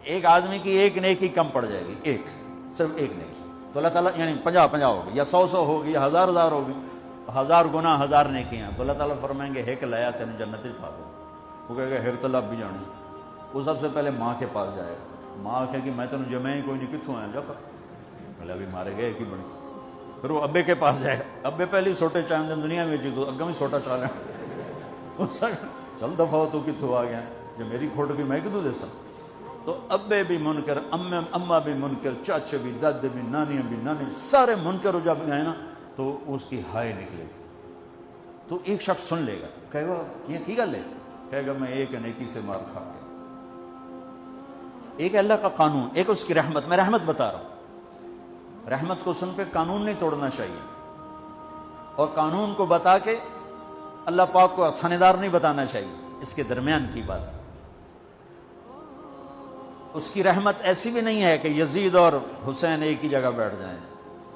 ایک آدمی کی ایک نیکی کم پڑ جائے گی، ایک، صرف ایک نیکی، تو اللہ تعالیٰ یعنی 50 ہوگی یا 100 ہوگی یا 1000 ہوگی، 1000 گنا 1000 نیکیاں، تو اللہ تعالیٰ فرمائیں گے ہیک لایا تین جنت پا گئے۔ وہ کہے گا ہیک تو لب بھی جانی، وہ سب سے پہلے ماں کے پاس جائے گا، ماں کہے گی میں تینوں جمع ہی کوئی نہیں، کتوں آیا جا کر، بولے ابھی مارے گئے کی بڑی۔ پھر وہ ابے کے پاس جائے گا، ابے پہلی سوٹے چاہیں دنیا میں تو اگم ہی سوٹا چاہ رہے ہیں، چل دفعہ تو کتوں آ گیا، جو میری کھوٹ بھی میں کدوں دے سکتا۔ تو ابے بھی منکر، اماں بھی منکر، چاچے بھی، دادے بھی، نانیاں بھی، نانی بھی، سارے منکر ہو جب گئے نا تو اس کی ہائے نکلے گی۔ تو ایک شخص سن لے گا، کہے گا یہ کی گل ہے، کہے گا میں ایک نیکی سے مار کھا گیا۔ ایک اللہ کا قانون، ایک اس کی رحمت، میں رحمت بتا رہا ہوں، رحمت کو سن پہ قانون نہیں توڑنا چاہیے، اور قانون کو بتا کے اللہ پاک کو تھانے دار نہیں بتانا چاہیے، اس کے درمیان کی بات۔ اس کی رحمت ایسی بھی نہیں ہے کہ یزید اور حسین ایک ہی جگہ بیٹھ جائیں،